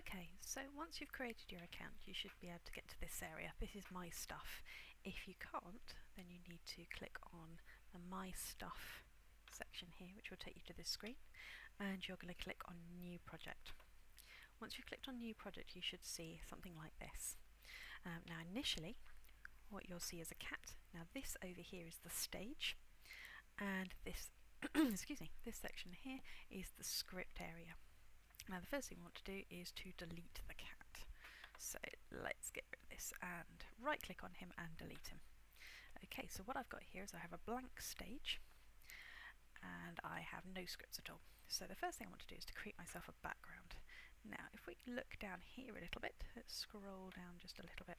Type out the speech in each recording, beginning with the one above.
Okay, so once you've created your account, you should be able to get to this area. This is My Stuff. If you can't, then you need to click on the My Stuff section here, which will take you to this screen, and you're going to click on New Project. Once you've clicked on New Project, you should see something like this. Now initially, what you'll see is a cat. Now this over here is the stage, and this excuse me, this section here is the script area. Now the first thing we want to do is to delete the cat. So let's get rid of this and right click on him and delete him. Okay, so what I've got here is I have a blank stage and I have no scripts at all. So the first thing I want to do is to create myself a background. Now if we look down here a little bit, let's scroll down just a little bit,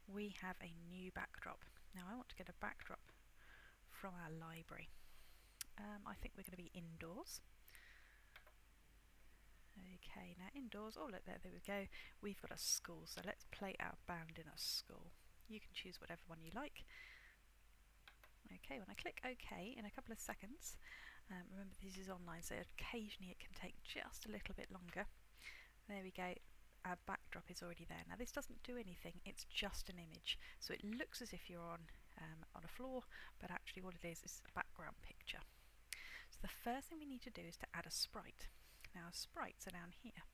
we have a new backdrop. Now I want to get a backdrop from our library. I think we're going to be indoors. Okay, now indoors, oh look there we go, we've got a school, so let's play our band in a school. You can choose whatever one you like. Okay, when I click OK, in a couple of seconds, remember this is online, so occasionally it can take just a little bit longer. There we go, our backdrop is already there. Now this doesn't do anything, it's just an image, so it looks as if you're on a floor, but actually what it is a background picture. So the first thing we need to do is to add a sprite. Now sprites are down here,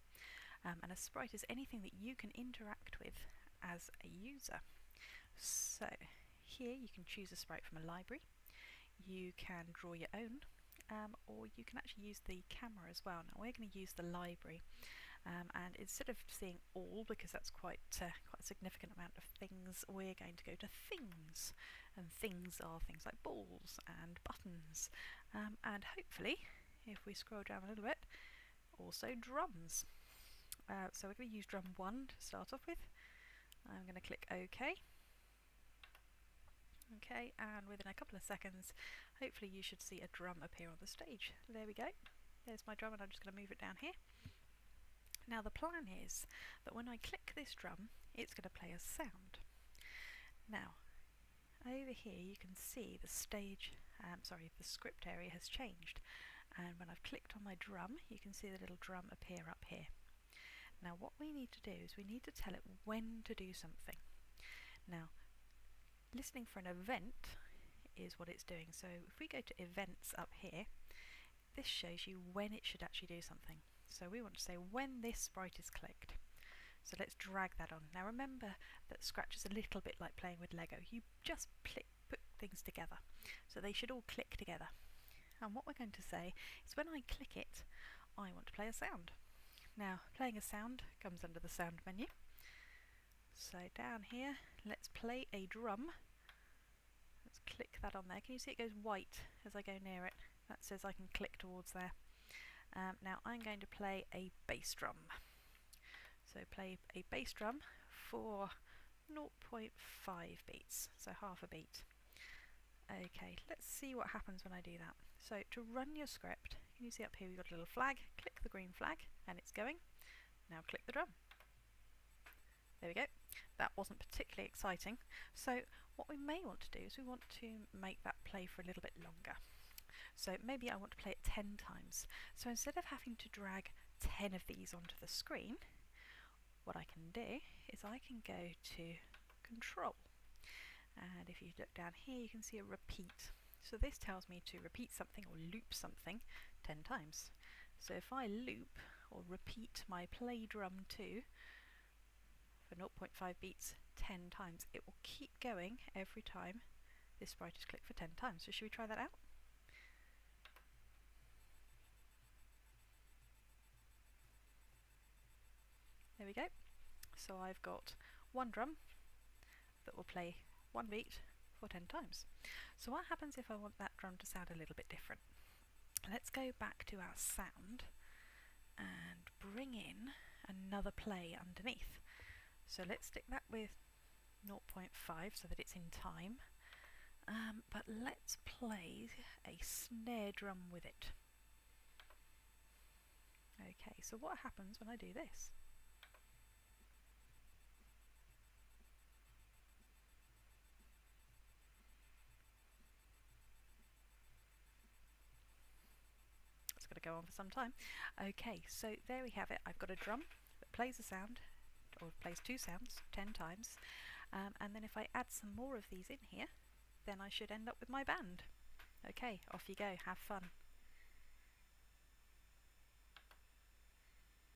and a sprite is anything that you can interact with as a user. So here you can choose a sprite from a library, you can draw your own, or you can actually use the camera as well. Now we're going to use the library, and instead of seeing all, because that's quite a significant amount of things, we're going to go to things, and things are things like balls and buttons, and hopefully, if we scroll down a little bit, also drums. So we're going to use drum 1 to start off with. I'm going to click OK. Okay, and within a couple of seconds, hopefully you should see a drum appear on the stage. There we go. There's my drum, and I'm just going to move it down here. Now the plan is that when I click this drum, it's going to play a sound. Now, over here you can see the stage, the script area has changed, and when I've clicked on my drum you can see the little drum appear up here. Now what we need to do is we need to tell it when to do something. Now listening for an event is what it's doing, so if we go to events up here, this shows you when it should actually do something. So we want to say when this sprite is clicked. So let's drag that on. Now remember that Scratch is a little bit like playing with Lego. You just put things together. So they should all click together. And what we're going to say is when I click it, I want to play a sound. Now playing a sound comes under the sound menu. So down here, let's play a drum. Let's click that on there. Can you see it goes white as I go near it? That says I can click towards there. Now I'm going to play a bass drum. So play a bass drum for 0.5 beats, so half a beat. Okay, let's see what happens when I do that. So to run your script, can you see up here we've got a little flag, click the green flag and it's going. Now click the drum. There we go. That wasn't particularly exciting. So what we may want to do is we want to make that play for a little bit longer. So maybe I want to play it 10 times. So instead of having to drag 10 of these onto the screen, what I can do is I can go to Control. And if you look down here you can see a repeat. So this tells me to repeat something or loop something 10 times. So if I loop or repeat my play drum 2 for 0.5 beats 10 times, it will keep going every time this sprite is clicked for 10 times. So should we try that out? There we go. So I've got one drum that will play one beat for 10 times. So what happens if I want that drum to sound a little bit different? Let's go back to our sound and bring in another play underneath. So let's stick that with 0.5 so that it's in time, but let's play a snare drum with it. Okay, so what happens when I do this? It's going to go on for some time. Okay, so there we have it. I've got a drum that plays a sound, or plays two sounds 10 times, and then if I add some more of these in here, then I should end up with my band. Okay, off you go, have fun.